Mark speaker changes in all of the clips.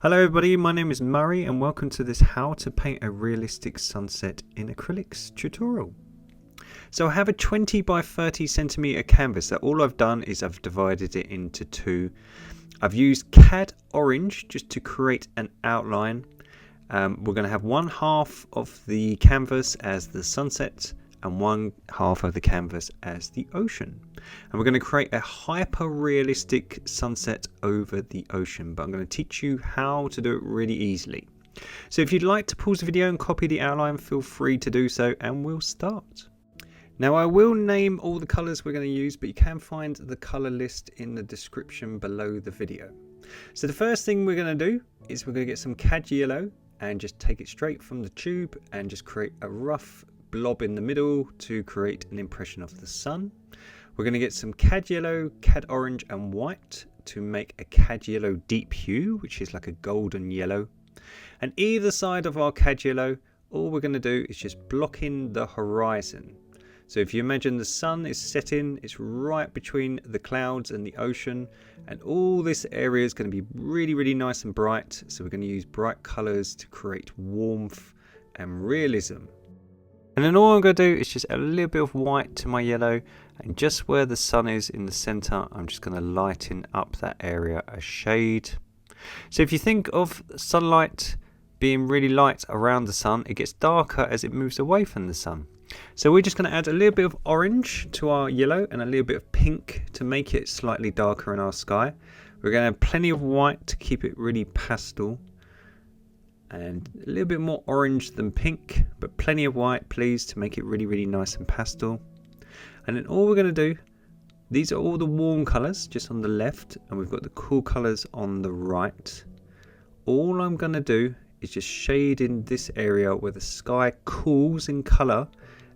Speaker 1: Hello everybody, my name is Murray and welcome to this how to paint a realistic sunset in acrylics tutorial. So I have a 20 by 30 centimeter canvas that all I've done is I've divided it into two. I've used CAD orange just to create an outline. We're going to have one half of the canvas as the sunset and one half of the canvas as the ocean, and we're going to create a hyper realistic sunset over the ocean, but I'm going to teach you how to do it really easily. So if you'd like to pause the video and copy the outline, feel free to do so and we'll start. Now I will name all the colors we're going to use, but you can find the color list in the description below the video. So the first thing we're going to do is we're going to get some CAD yellow and just take it straight from the tube and just create a rough blob in the middle to create an impression of the sun. We're going to get some CAD yellow, CAD orange and white to make a CAD yellow deep hue, which is like a golden yellow. And either side of our CAD yellow, all we're going to do is just block in the horizon. So if you imagine the sun is setting, it's right between the clouds and the ocean, and all this area is going to be really nice and bright. So we're going to use bright colors to create warmth and realism. And then all I'm going to do is just add a little bit of white to my yellow, and just where the sun is in the center, I'm just going to lighten up that area a shade. So if you think of sunlight being really light around the sun, it gets darker as it moves away from the sun. So we're just going to add a little bit of orange to our yellow and a little bit of pink to make it slightly darker in our sky. We're going to have plenty of white to keep it really pastel, and a little bit more orange than pink, but plenty of white please to make it really nice and pastel. And then all we're going to do, these are all the warm colors just on the left, and we've got the cool colors on the right. All I'm going to do is just shade in this area where the sky cools in color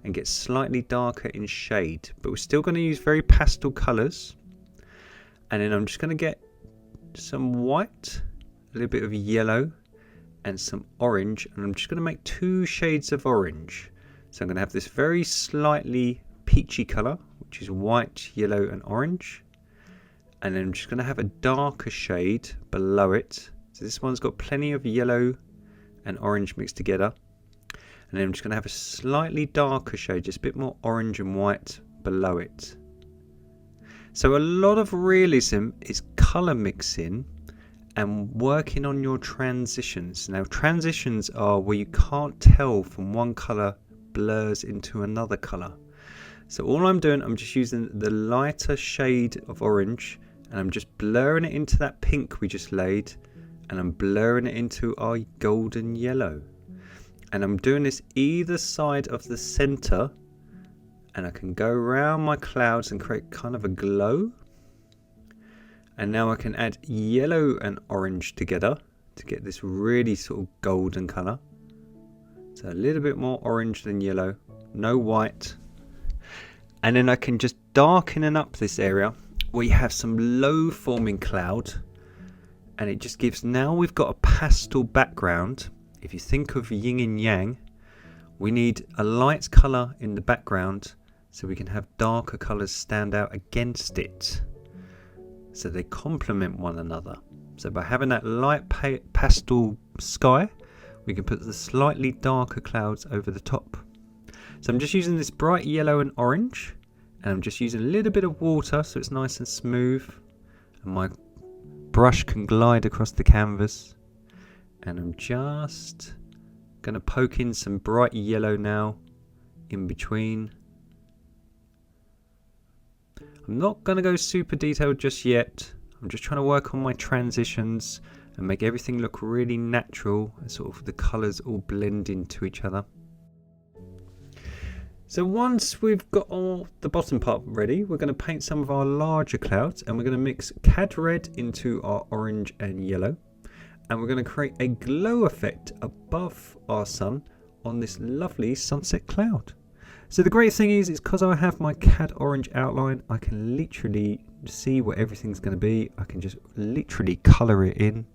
Speaker 1: and gets slightly darker in shade, but we're still going to use very pastel colors. And then I'm just going to get some white, a little bit of yellow and some orange, and I'm just going to make two shades of orange. So I'm going to have this very slightly peachy color, which is white, yellow and orange, and then I'm just going to have a darker shade below it. So this one's got plenty of yellow and orange mixed together, and then I'm just going to have a slightly darker shade, just a bit more orange and white below it. So a lot of realism is color mixing and working on your transitions. Now transitions are where you can't tell from one color blurs into another color. So all I'm doing, I'm just using the lighter shade of orange and I'm just blurring it into that pink we just laid, and I'm blurring it into our golden yellow. And I'm doing this either side of the center, and I can go around my clouds and create kind of a glow. And now I can add yellow and orange together to get this really sort of golden color. So a little bit more orange than yellow, no white. And then I can just darken up this area where you have some low forming cloud, and it just gives, now we've got a pastel background. If you think of yin and yang, we need a light color in the background so we can have darker colors stand out against it, so they complement one another. So by having that light pastel sky, we can put the slightly darker clouds over the top. So I'm just using this bright yellow and orange, and I'm just using a little bit of water so it's nice and smooth, and my brush can glide across the canvas. And I'm just going to poke in some bright yellow now in between. I'm not going to go super detailed just yet. I'm just trying to work on my transitions and make everything look really natural, and sort of the colours all blend into each other. So once we've got all the bottom part ready, we're going to paint some of our larger clouds, and we're going to mix CAD red into our orange and yellow. And we're going to create a glow effect above our sun on this lovely sunset cloud. So the great thing is because I have my CAD orange outline, I can literally see what everything's going to be. I can just literally colour it in.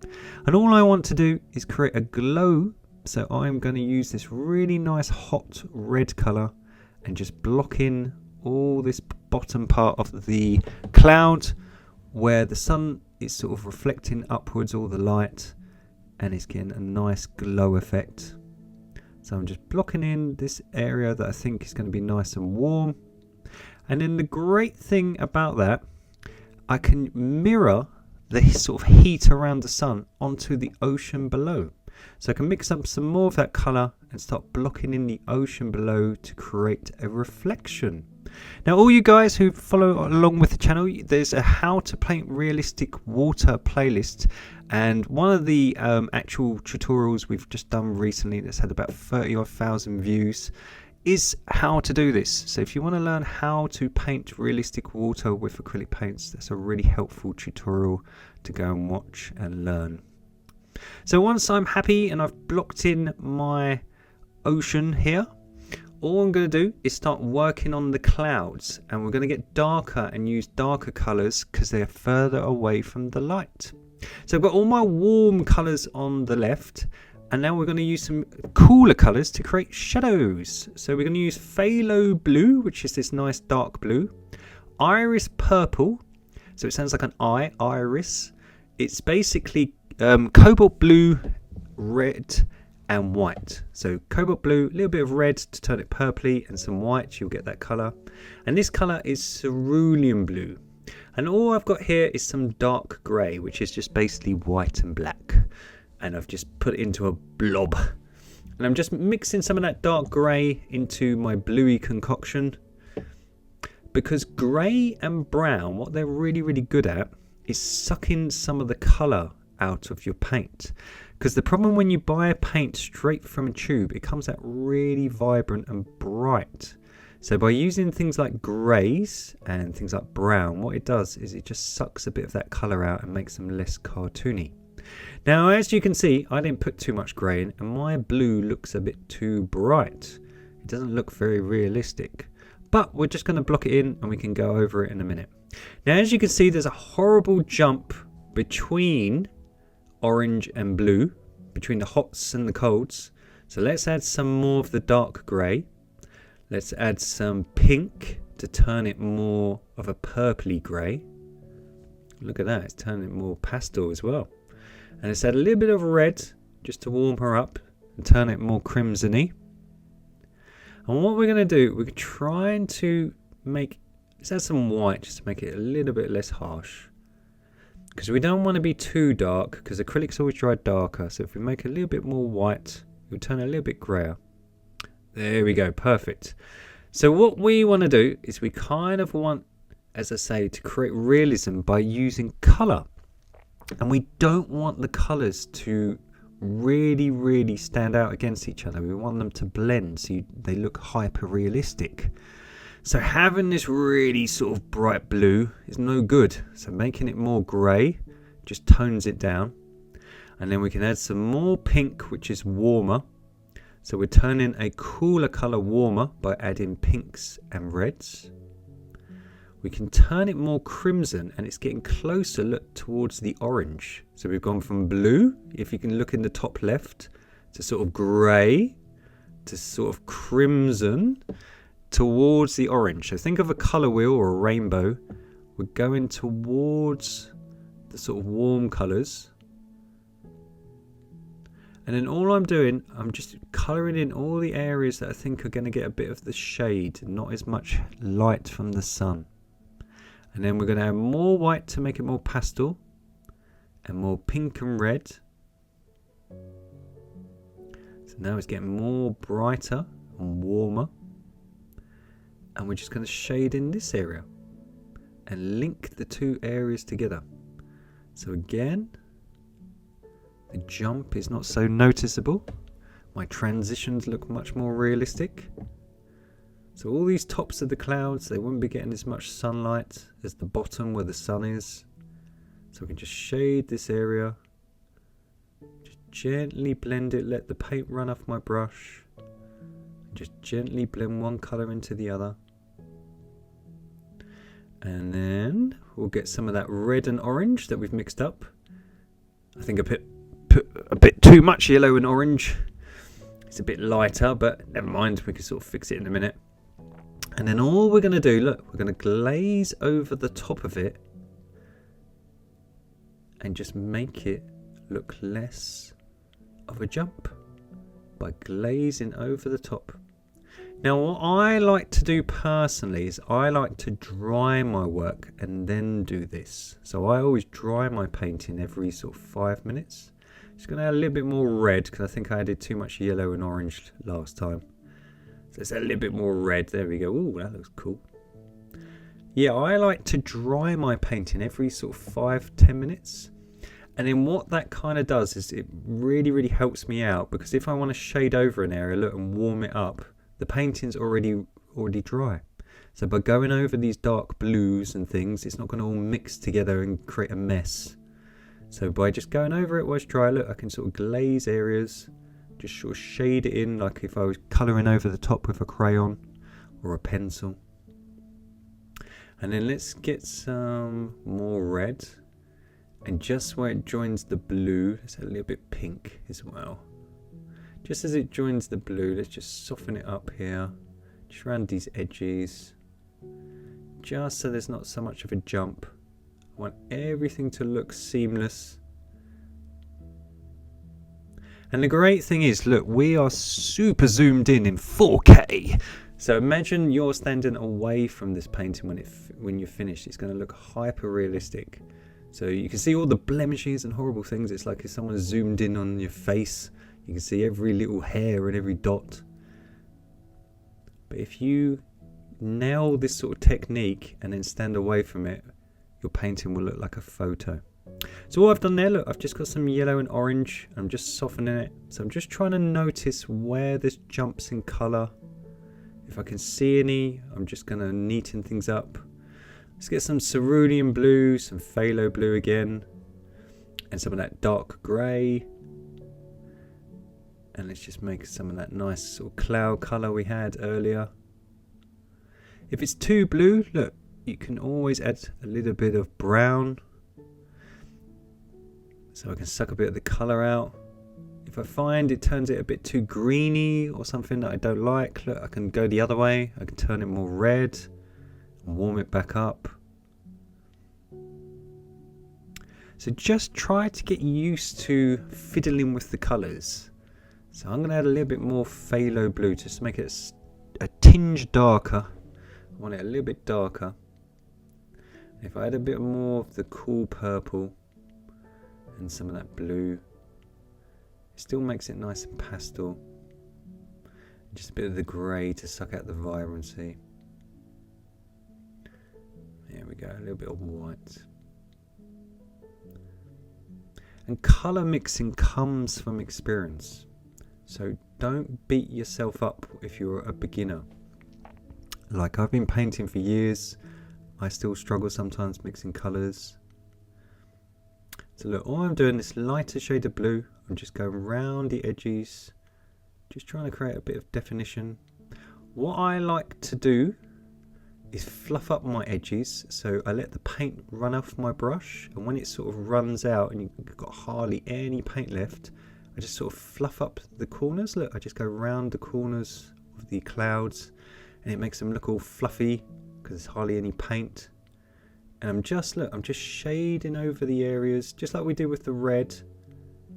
Speaker 1: And all I want to do is create a glow. So I'm going to use this really nice hot red colour and just block in all this bottom part of the cloud where the sun is sort of reflecting upwards all the light, and it's getting a nice glow effect. So I'm just blocking in this area that I think is going to be nice and warm. And then the great thing about that, I can mirror the sort of heat around the sun onto the ocean below. So I can mix up some more of that colour and start blocking in the ocean below to create a reflection. Now all you guys who follow along with the channel, there's a how to paint realistic water playlist, and one of the actual tutorials we've just done recently that's had about 30,000 views is how to do this. So if you want to learn how to paint realistic water with acrylic paints, that's a really helpful tutorial to go and watch and learn. So once I'm happy and I've blocked in my ocean here, all I'm going to do is start working on the clouds, and we're going to get darker and use darker colours because they're further away from the light. So I've got all my warm colours on the left, and now we're going to use some cooler colours to create shadows. So we're going to use phthalo blue, which is this nice dark blue, iris purple, so it sounds like an eye, iris. It's basically cobalt blue, red and white. So cobalt blue, a little bit of red to turn it purpley, and some white, you'll get that colour. And this colour is cerulean blue. And all I've got here is some dark grey, which is just basically white and black. And I've just put it into a blob. And I'm just mixing some of that dark grey into my bluey concoction. Because grey and brown, what they're really, really good at is sucking some of the colour out of your paint. Because the problem when you buy a paint straight from a tube, it comes out really vibrant and bright. So by using things like greys and things like brown, what it does is it just sucks a bit of that colour out and makes them less cartoony. Now as you can see, I didn't put too much grey in, and my blue looks a bit too bright. It doesn't look very realistic. But we're just going to block it in and we can go over it in a minute. Now as you can see, there's a horrible jump between orange and blue, between the hots and the colds. So let's add some more of the dark grey. Let's add some pink to turn it more of a purpley grey. Look at that, it's turning it more pastel as well. And let's add a little bit of red just to warm her up and turn it more crimsony. And what we're going to do, we're trying to make, let's add some white just to make it a little bit less harsh. Because we don't want to be too dark, because acrylics always dry darker. So if we make a little bit more white, it'll turn a little bit grayer. There we go, perfect. So what we want to do is we kind of want, as I say, to create realism by using colour. And we don't want the colours to really, really stand out against each other. We want them to blend so they look hyper realistic. So having this really sort of bright blue is no good. So making it more grey just tones it down. And then we can add some more pink, which is warmer. So we're turning a cooler colour warmer by adding pinks and reds. We can turn it more crimson, and it's getting closer, look, towards the orange. So we've gone from blue, if you can look in the top left, to sort of grey, to sort of crimson, towards the orange. So think of a colour wheel or a rainbow. We're going towards the sort of warm colours. And then all I'm doing, I'm just colouring in all the areas that I think are going to get a bit of the shade, not as much light from the sun. And then we're going to add more white to make it more pastel, and more pink and red. So now it's getting more brighter and warmer. And we're just going to shade in this area and link the two areas together. So again, the jump is not so noticeable. My transitions look much more realistic. So all these tops of the clouds, they wouldn't be getting as much sunlight as the bottom where the sun is. So we can just shade this area. Just gently blend it, let the paint run off my brush. Just gently blend one colour into the other. And then we'll get some of that red and orange that we've mixed up. I think I put a bit too much yellow and orange. It's a bit lighter, but never mind, we can sort of fix it in a minute. And then all we're going to do, look, we're going to glaze over the top of it and just make it look less of a jump by glazing over the top. Now what I like to do personally is I like to dry my work and then do this. So I always dry my painting every sort of 5 minutes. Just going to add a little bit more red because I think I added too much yellow and orange last time. So let's add a little bit more red. There we go. Ooh, that looks cool. Yeah, I like to dry my painting every sort of 5-10 minutes. And then what that kind of does is it really helps me out, because if I want to shade over an area, look, and warm it up, the painting's already dry. So by going over these dark blues and things, it's not going to all mix together and create a mess. So by just going over it while it's dry, look, I can sort of glaze areas, just sort of shade it in like if I was colouring over the top with a crayon or a pencil. And then let's get some more red. And just where it joins the blue, let's add a little bit pink as well. Just as it joins the blue, let's just soften it up here, just around these edges, just so there's not so much of a jump. I want everything to look seamless. And the great thing is, look, we are super zoomed in 4K. So imagine you're standing away from this painting when you're finished. It's going to look hyper realistic. So you can see all the blemishes and horrible things. It's like if someone zoomed in on your face. You can see every little hair and every dot. But if you nail this sort of technique and then stand away from it, your painting will look like a photo. So what I've done there, look, I've just got some yellow and orange. I'm just softening it. So I'm just trying to notice where this jumps in colour. If I can see any, I'm just going to neaten things up. Let's get some cerulean blue, some phthalo blue again, and some of that dark grey. And let's just make some of that nice sort of cloud colour we had earlier. If it's too blue, look, you can always add a little bit of brown, so I can suck a bit of the colour out. If I find it turns it a bit too greeny or something that I don't like, look, I can go the other way. I can turn it more red and warm it back up. So just try to get used to fiddling with the colours. So I'm going to add a little bit more phthalo blue just to make it a tinge darker. I want it a little bit darker. If I add a bit more of the cool purple and some of that blue, it still makes it nice and pastel. Just a bit of the grey to suck out the vibrancy. There we go, a little bit of white. And colour mixing comes from experience. So don't beat yourself up if you're a beginner. Like, I've been painting for years. I still struggle sometimes mixing colours. So look, all I'm doing is lighter shade of blue. I'm just going round the edges, just trying to create a bit of definition. What I like to do is fluff up my edges, so I let the paint run off my brush, and when it sort of runs out and you've got hardly any paint left, I just sort of fluff up the corners. Look, I just go round the corners of the clouds and it makes them look all fluffy because there's hardly any paint. And I'm just shading over the areas just like we did with the red,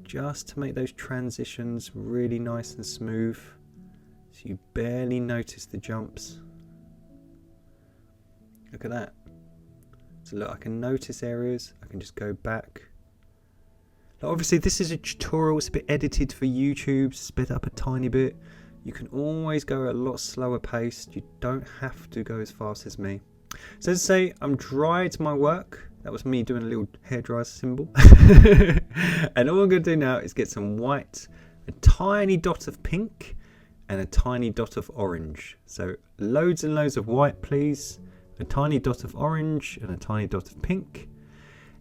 Speaker 1: just to make those transitions really nice and smooth so you barely notice the jumps. Look at that. So look, I can notice areas, I can just go back. Now obviously this is a tutorial, it's a bit edited for YouTube, sped up a tiny bit. You can always go at a lot slower pace, you don't have to go as fast as me. So as I say, I'm dried my work. That was me doing a little hairdryer symbol. And all I'm going to do now is get some white, a tiny dot of pink, and a tiny dot of orange. So loads and loads of white, please. A tiny dot of orange and a tiny dot of pink.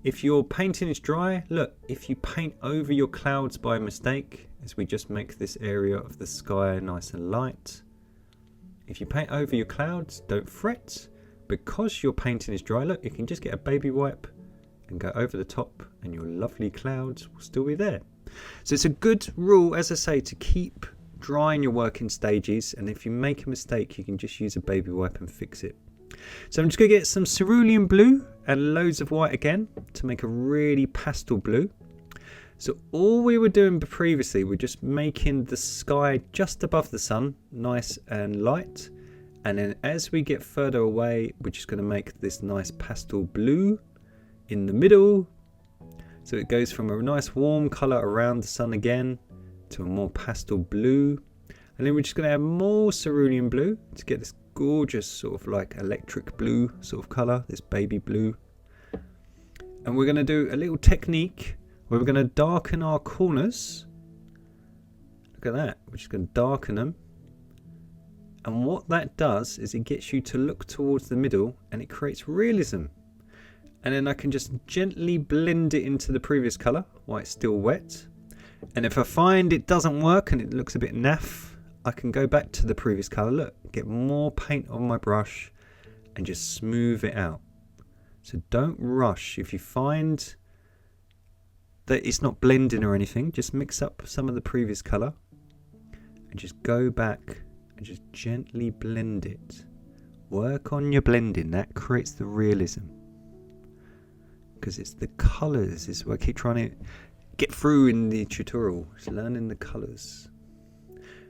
Speaker 1: If your painting is dry, look, if you paint over your clouds by mistake, as we just make this area of the sky nice and light. If you paint over your clouds, don't fret. Because your painting is dry, look, you can just get a baby wipe and go over the top and your lovely clouds will still be there. So it's a good rule, as I say, to keep drying your work in stages, and if you make a mistake you can just use a baby wipe and fix it. So I'm just going to get some cerulean blue and loads of white again to make a really pastel blue. So all we were doing previously, we're just making the sky just above the sun nice and light. And then as we get further away, we're just going to make this nice pastel blue in the middle. So it goes from a nice warm colour around the sun again to a more pastel blue. And then we're just going to add more cerulean blue to get this gorgeous sort of like electric blue sort of colour, this baby blue. And we're going to do a little technique where we're going to darken our corners. Look at that, we're just going to darken them. And what that does is it gets you to look towards the middle and it creates realism. And then I can just gently blend it into the previous colour while it's still wet. And if I find it doesn't work and it looks a bit naff, I can go back to the previous colour, look, get more paint on my brush and just smooth it out. So don't rush. If you find that it's not blending or anything, just mix up some of the previous colour and just go back and just gently blend it. Work on your blending, that creates the realism. Because it's the colours, is what I keep trying to get through in the tutorial, it's learning the colours.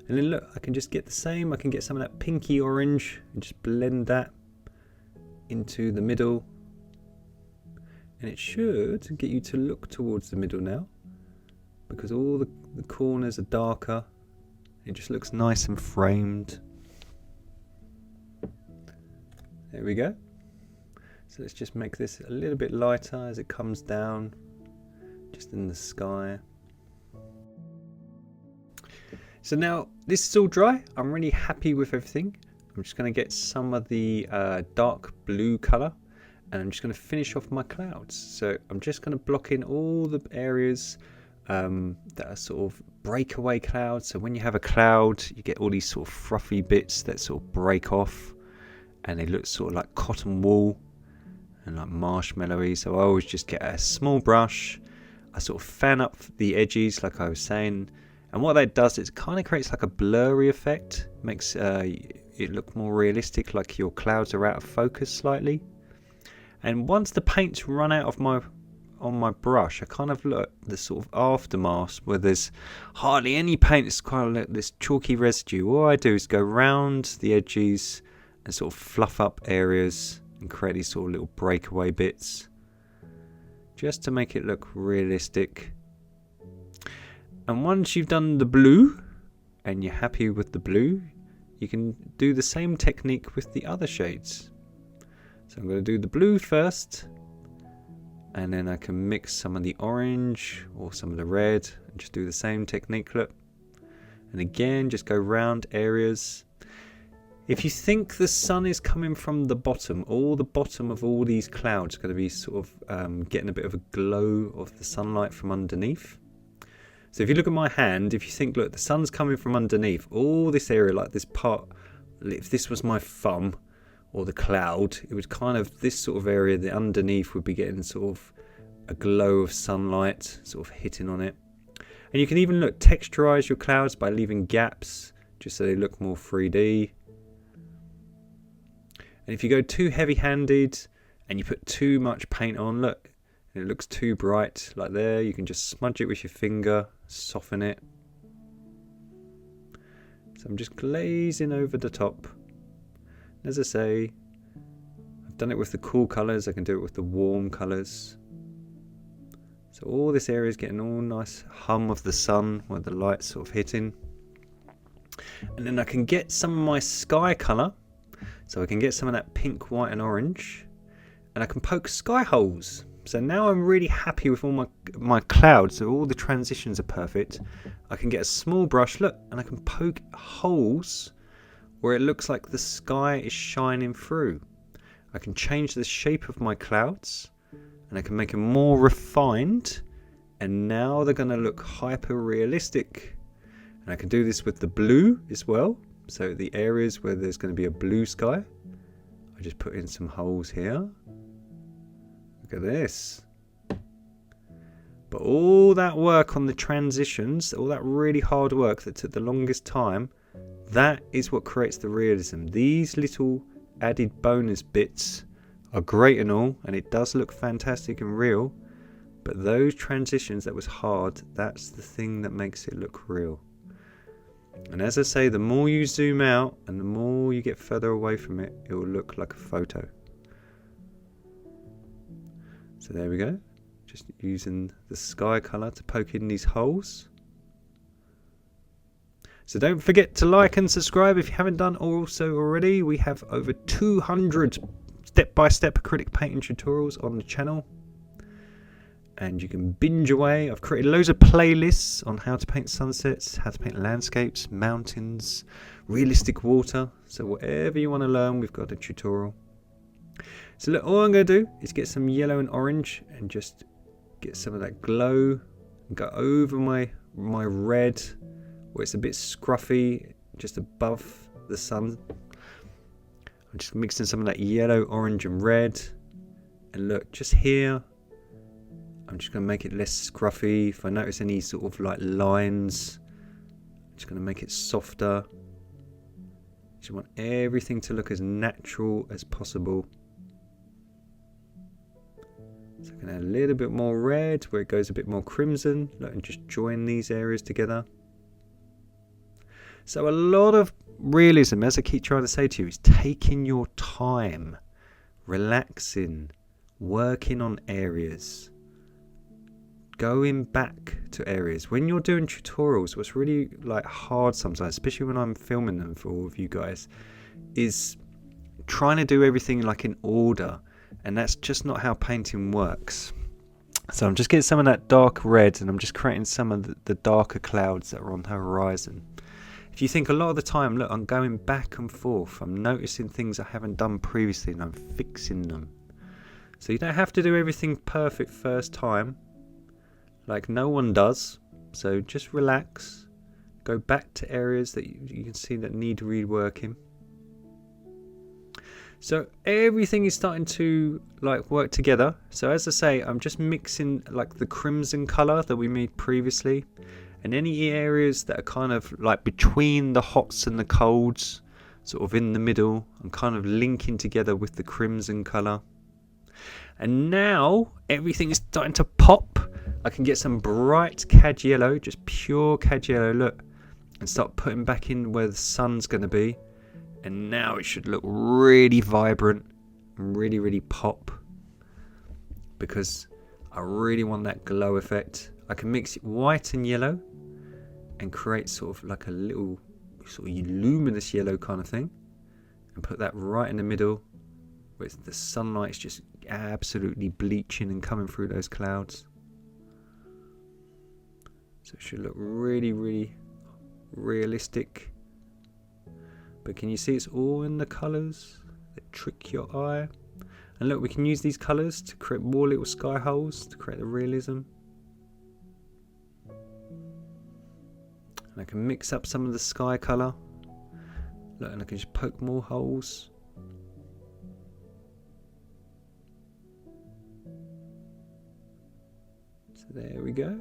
Speaker 1: And then look, I can just get the same, I can get some of that pinky orange and just blend that into the middle. And it should get you to look towards the middle now, because all the corners are darker. It just looks nice and framed. There we go. So let's just make this a little bit lighter as it comes down, just in the sky. So now this is all dry. I'm really happy with everything. I'm just going to get some of the dark blue colour and I'm just going to finish off my clouds. So I'm just going to block in all the areas that are sort of breakaway clouds. So when you have a cloud, you get all these sort of fluffy bits that sort of break off and they look sort of like cotton wool and like marshmallowy. So I always just get a small brush, I sort of fan up the edges like I was saying, and what that does is it kind of creates like a blurry effect, makes it look more realistic, like your clouds are out of focus slightly. And once the paint's run out of on my brush, I kind of look at the sort of aftermath where there's hardly any paint, it's kind of like this chalky residue. All I do is go round the edges and sort of fluff up areas and create these sort of little breakaway bits just to make it look realistic. And once you've done the blue and you're happy with the blue, you can do the same technique with the other shades. So I'm going to do the blue first, and then I can mix some of the orange or some of the red and just do the same technique, look. And again, just go round areas. If you think the sun is coming from the bottom, all the bottom of all these clouds are going to be sort of getting a bit of a glow of the sunlight from underneath. So if you look at my hand, if you think, look, the sun's coming from underneath, all this area, like this part, if this was my thumb or the cloud, it would kind of, this sort of area, the underneath would be getting sort of a glow of sunlight sort of hitting on it. And you can even look, texturize your clouds by leaving gaps, just so they look more 3D. And if you go too heavy-handed and you put too much paint on, look, and it looks too bright, like there, you can just smudge it with your finger, soften it. So I'm just glazing over the top. As I say, I've done it with the cool colours, I can do it with the warm colours. So all this area is getting all nice hum of the sun where the light's sort of hitting. And then I can get some of my sky colour. So I can get some of that pink, white and orange, and I can poke sky holes. So now I'm really happy with all my clouds, so all the transitions are perfect. I can get a small brush, look, and I can poke holes where it looks like the sky is shining through. I can change the shape of my clouds, and I can make them more refined, and now they're going to look hyper realistic. And I can do this with the blue as well. So the areas where there's going to be a blue sky, I just put in some holes here. Look at this. But all that work on the transitions, all that really hard work that took the longest time, that is what creates the realism. These little added bonus bits are great and all, and it does look fantastic and real, But those transitions that was hard, that's the thing that makes it look real. And as I say, the more you zoom out and the more you get further away from it, it will look like a photo. So there we go. Just using the sky colour to poke in these holes. So don't forget to like and subscribe if you haven't done also already. We have over 200 step-by-step acrylic painting tutorials on the channel. And you can binge away. I've created loads of playlists on how to paint sunsets, how to paint landscapes, mountains, realistic water. So whatever you want to learn, we've got a tutorial. So look, all I'm going to do is get some yellow and orange and just get some of that glow and go over my red where it's a bit scruffy just above the sun. I'm just mixing some of that yellow, orange and red. And look, just here, I'm just going to make it less scruffy. If I notice any sort of like lines, I'm just going to make it softer. Just want everything to look as natural as possible. So I can add a little bit more red where it goes a bit more crimson. Look, and just join these areas together. So a lot of realism, as I keep trying to say to you, is taking your time, relaxing, working on areas, going back to areas. When you're doing tutorials, what's really like hard sometimes, especially when I'm filming them for all of you guys, is trying to do everything like in order, and that's just not how painting works. So I'm just getting some of that dark red and I'm just creating some of the darker clouds that are on the horizon. If you think a lot of the time, look, I'm going back and forth, I'm noticing things I haven't done previously and I'm fixing them. So you don't have to do everything perfect first time, like no one does. So just relax, go back to areas that you can see that need reworking. So everything is starting to like work together. So as I say, I'm just mixing like the crimson colour that we made previously, and any areas that are kind of like between the hots and the colds, sort of in the middle, I'm kind of linking together with the crimson colour. And now everything is starting to pop. I can get some bright cad yellow, just pure cad yellow, look, and start putting back in where the sun's going to be. And now it should look really vibrant and really, really pop, because I really want that glow effect. I can mix white and yellow and create sort of like a little sort of luminous yellow kind of thing, and put that right in the middle where the sunlight's just absolutely bleaching and coming through those clouds. So it should look really, really realistic. But can you see it's all in the colours that trick your eye? And look, we can use these colours to create more little sky holes to create the realism. And I can mix up some of the sky colour. Look, and I can just poke more holes. So there we go.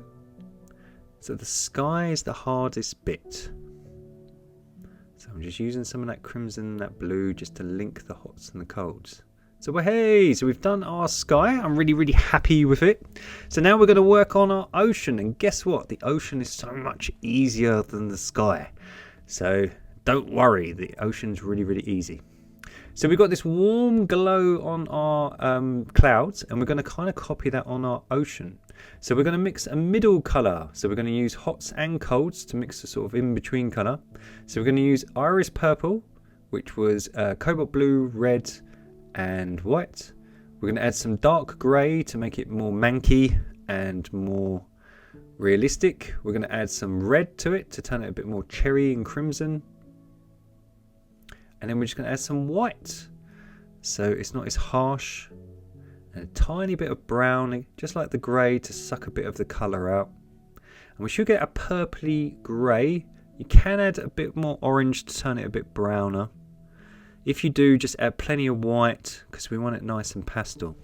Speaker 1: So the sky is the hardest bit. So I'm just using some of that crimson and that blue just to link the hots and the colds. So hey, so we've done our sky. I'm really, really happy with it. So now we're going to work on our ocean. And guess what? The ocean is so much easier than the sky. So don't worry, the ocean's really, really easy. So we've got this warm glow on our clouds, and we're going to kind of copy that on our ocean. So we're going to mix a middle colour. So we're going to use hots and colds to mix a sort of in-between colour. So we're going to use iris purple, which was cobalt blue, red and white. We're going to add some dark grey to make it more manky and more realistic. We're going to add some red to it to turn it a bit more cherry and crimson. And then we're just going to add some white, so it's not as harsh, and a tiny bit of brown, just like the grey, to suck a bit of the colour out. And we should get a purpley grey. You can add a bit more orange to turn it a bit browner. If you do, just add plenty of white, because we want it nice and pastel.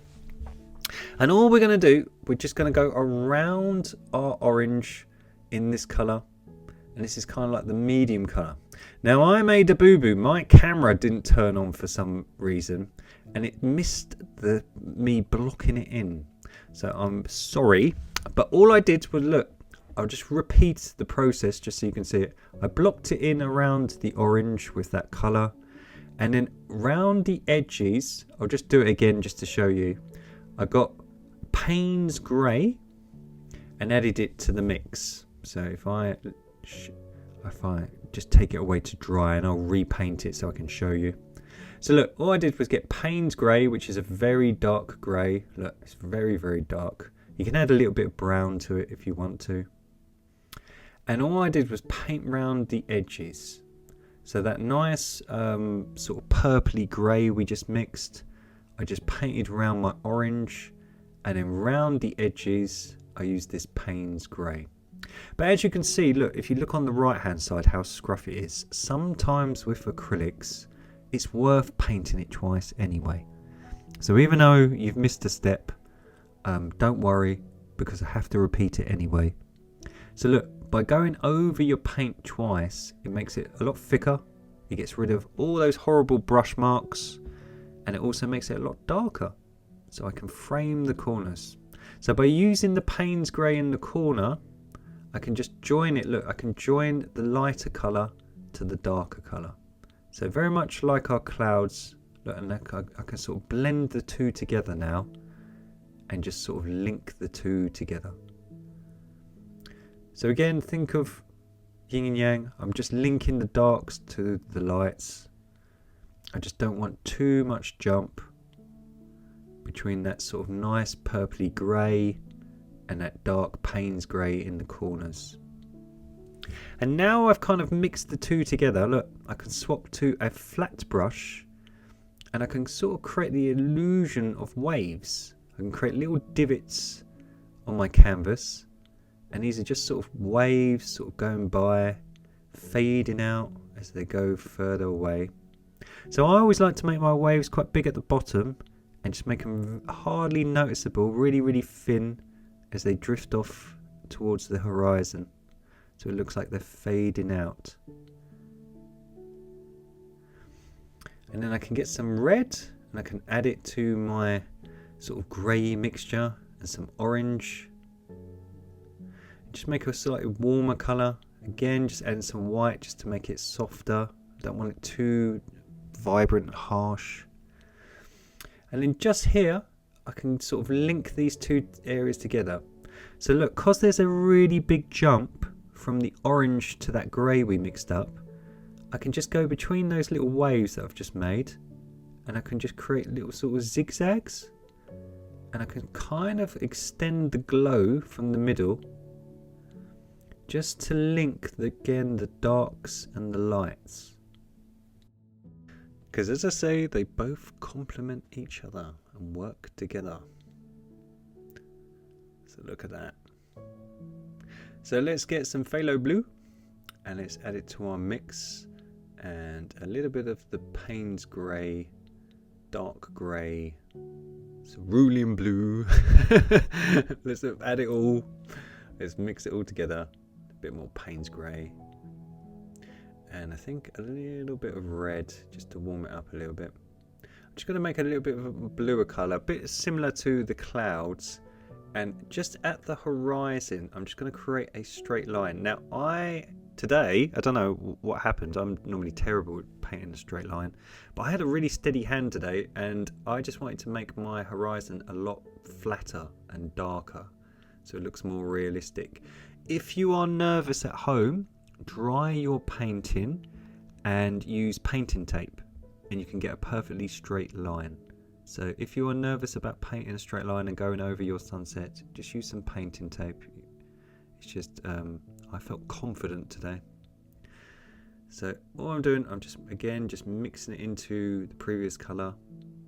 Speaker 1: And all we're going to do, we're just going to go around our orange in this colour. And this is kind of like the medium colour. Now I made a boo-boo. My camera didn't turn on for some reason, and it missed me blocking it in. So I'm sorry, but all I did was, look, I'll just repeat the process just so you can see it. I blocked it in around the orange with that colour, and then round the edges, I'll just do it again just to show you. I got Payne's Grey and added it to the mix. So if I just take it away to dry, and I'll repaint it so I can show you. So look, all I did was get Payne's Grey, which is a very dark grey. Look, it's very, very dark. You can add a little bit of brown to it if you want to. And all I did was paint round the edges. So that nice sort of purpley grey we just mixed, I just painted around my orange, and then round the edges I used this Payne's Grey. But as you can see, look, if you look on the right hand side how scruffy it is, sometimes with acrylics it's worth painting it twice anyway. So even though you've missed a step, don't worry, because I have to repeat it anyway. So look, by going over your paint twice, it makes it a lot thicker. It gets rid of all those horrible brush marks, and it also makes it a lot darker, so I can frame the corners. So by using the Payne's Grey in the corner, I can just join it. Look, I can join the lighter colour to the darker colour. So very much like our clouds, look, and I can sort of blend the two together now and just sort of link the two together. So again, think of yin and yang. I'm just linking the darks to the lights. I just don't want too much jump between that sort of nice purpley grey and that dark Payne's Grey in the corners. And now I've kind of mixed the two together. Look, I can swap to a flat brush, and I can sort of create the illusion of waves. I can create little divots on my canvas, and these are just sort of waves sort of going by, fading out as they go further away. So I always like to make my waves quite big at the bottom and just make them hardly noticeable, really, really thin as they drift off towards the horizon. So it looks like they're fading out. And then I can get some red, and I can add it to my sort of grey mixture, and some orange. Just make a slightly warmer colour. Again, just adding some white just to make it softer. I don't want it too vibrant and harsh. And then just here, I can sort of link these two areas together. So look, because there's a really big jump from the orange to that grey we mixed up, I can just go between those little waves that I've just made, and I can just create little sort of zigzags, and I can kind of extend the glow from the middle just to link again the darks and the lights, because as I say, they both complement each other and work together. So look at that. So let's get some phthalo blue, and let's add it to our mix, and a little bit of the Payne's Grey, dark grey, cerulean blue. Let's add it all. Let's mix it all together. A bit more Payne's Grey, and I think a little bit of red just to warm it up a little bit. I'm just going to make a little bit of a bluer colour, a bit similar to the clouds. And just at the horizon, I'm just going to create a straight line. Now, today, I don't know what happened. I'm normally terrible at painting a straight line. But I had a really steady hand today, and I just wanted to make my horizon a lot flatter and darker, so it looks more realistic. If you are nervous at home, dry your painting and use painting tape, and you can get a perfectly straight line. So if you are nervous about painting a straight line and going over your sunset, just use some painting tape. It's just, I felt confident today. So all I'm doing, I'm just mixing it into the previous colour.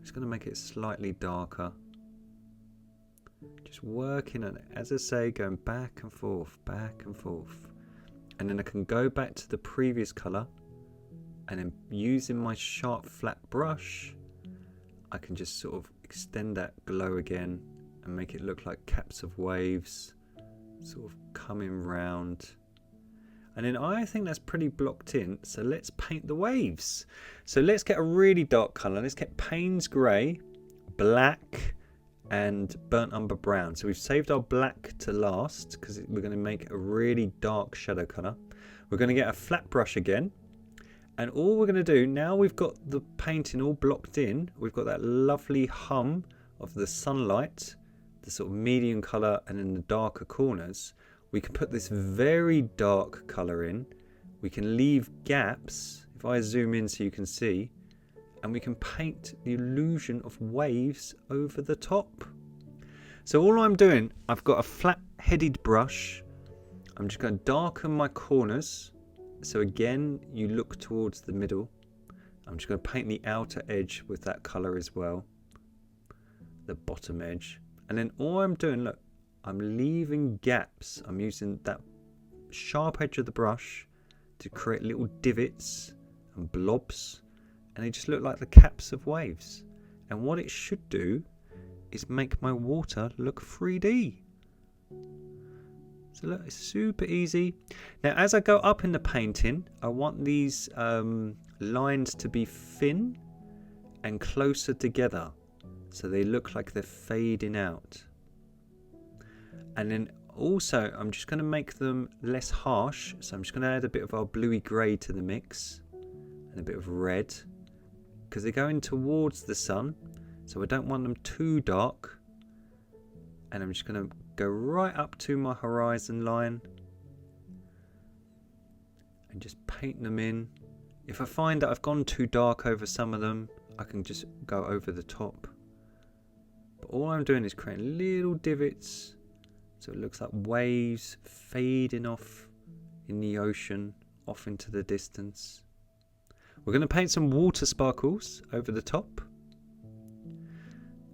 Speaker 1: Just going to make it slightly darker. Just working on it, as I say, going back and forth. And then I can go back to the previous colour, and then using my sharp flat brush, I can just sort of extend that glow again and make it look like caps of waves sort of coming round. And then I think that's pretty blocked in, so let's paint the waves. So let's get a really dark colour. Let's get Payne's Grey, black, and burnt umber brown. So we've saved our black to last because we're going to make a really dark shadow colour. We're going to get a flat brush again, and all we're going to do, now we've got the painting all blocked in, we've got that lovely hum of the sunlight, the sort of medium colour and in the darker corners. We can put this very dark colour in, we can leave gaps, if I zoom in so you can see, and we can paint the illusion of waves over the top. So all I'm doing, I've got a flat headed brush, I'm just going to darken my corners, so again you look towards the middle. I'm just going to paint the outer edge with that colour as well, the bottom edge, and then all I'm doing, look, I'm leaving gaps. I'm using that sharp edge of the brush to create little divots and blobs, and they just look like the caps of waves. And what it should do is make my water look 3D. So look, it's super easy. Now as I go up in the painting, I want these lines to be thin and closer together, so they look like they're fading out. And then also I'm just going to make them less harsh, so I'm just going to add a bit of our bluey grey to the mix and a bit of red, because they're going towards the sun, so I don't want them too dark. And I'm just going to go right up to my horizon line and just paint them in. If I find that I've gone too dark over some of them, I can just go over the top. But all I'm doing is creating little divots, so it looks like waves fading off in the ocean, off into the distance. We're going to paint some water sparkles over the top.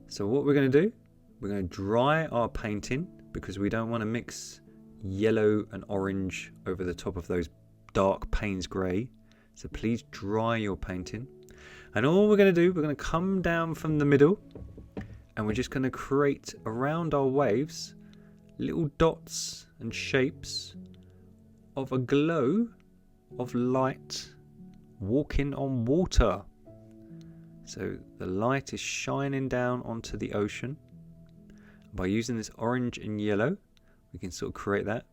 Speaker 1: So what we're going to do, we're going to dry our painting, because we don't want to mix yellow and orange over the top of those dark Payne's grey. So please dry your painting. And all we're going to do, we're going to come down from the middle, and we're just going to create around our waves little dots and shapes of a glow of light walking on water. So the light is shining down onto the ocean. By using this orange and yellow, we can sort of create that.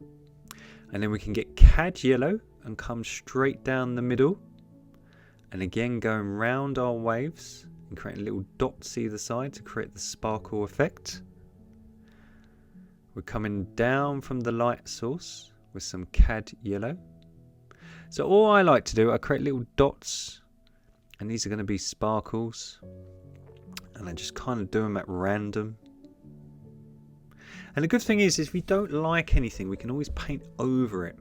Speaker 1: And then we can get cad yellow and come straight down the middle, and again going round our waves and creating little dots either side to create the sparkle effect. We're coming down from the light source with some cad yellow. So all I like to do, I create little dots, and these are going to be sparkles, and I just kind of do them at random. And the good thing is if we don't like anything, we can always paint over it.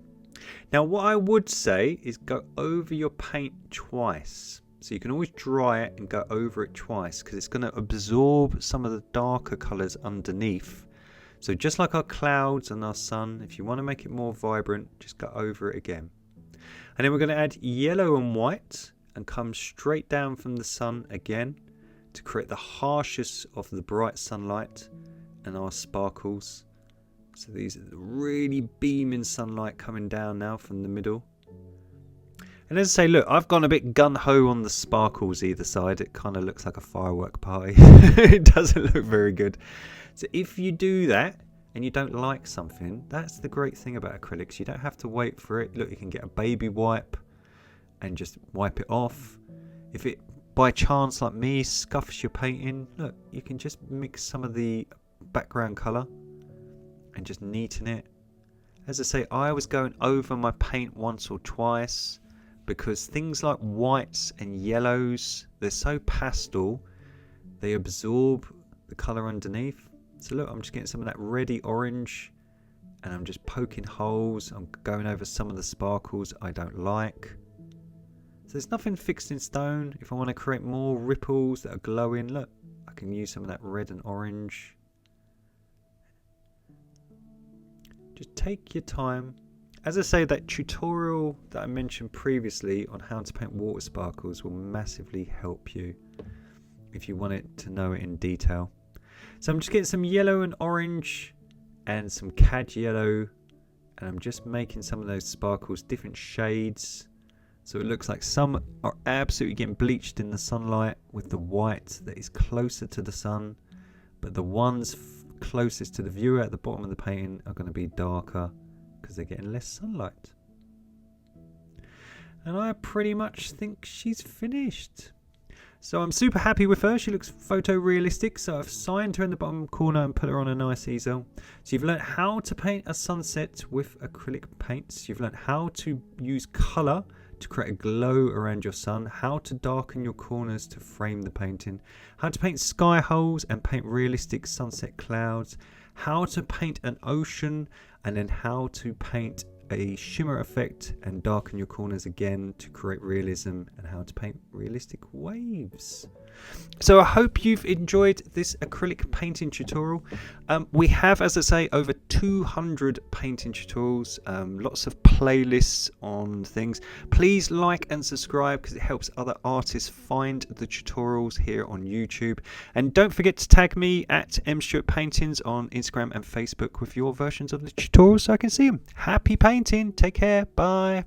Speaker 1: Now what I would say is go over your paint twice. So you can always dry it and go over it twice, because it's going to absorb some of the darker colours underneath. So just like our clouds and our sun, if you want to make it more vibrant, just go over it again. And then we're going to add yellow and white and come straight down from the sun again to create the harshest of the bright sunlight and our sparkles. So these are the really beaming sunlight coming down now from the middle. And as I say, look, I've gone a bit gun-ho on the sparkles either side. It kind of looks like a firework party. It doesn't look very good. So if you do that and you don't like something, that's the great thing about acrylics. You don't have to wait for it. Look, you can get a baby wipe and just wipe it off. If it, by chance, like me, scuffs your painting, look, you can just mix some of the background colour and just neaten it. As I say, I was going over my paint once or twice, because things like whites and yellows, they're so pastel, they absorb the colour underneath. So look, I'm just getting some of that reddy orange, and I'm just poking holes. I'm going over some of the sparkles I don't like. So there's nothing fixed in stone. If I want to create more ripples that are glowing, look, I can use some of that red and orange. Just take your time. As I say, that tutorial that I mentioned previously on how to paint water sparkles will massively help you if you want it to know it in detail. So I'm just getting some yellow and orange and some cad yellow, and I'm just making some of those sparkles different shades, so it looks like some are absolutely getting bleached in the sunlight with the white that is closer to the sun, but the ones closest to the viewer at the bottom of the painting are going to be darker because they're getting less sunlight. And I pretty much think she's finished. So I'm super happy with her. She looks photorealistic. So I've signed her in the bottom corner and put her on a nice easel. So you've learned how to paint a sunset with acrylic paints. You've learned how to use colour to create a glow around your sun, how to darken your corners to frame the painting, how to paint sky holes and paint realistic sunset clouds, how to paint an ocean, and then how to paint a shimmer effect and darken your corners again to create realism, and how to paint realistic waves. So I hope you've enjoyed this acrylic painting tutorial. We have, as I say, over 200 painting tutorials, lots of playlists on things. Please like and subscribe because it helps other artists find the tutorials here on YouTube. And don't forget to tag me at mstewartpaintings on Instagram and Facebook with your versions of the tutorials so I can see them. Happy painting. Take care. Bye.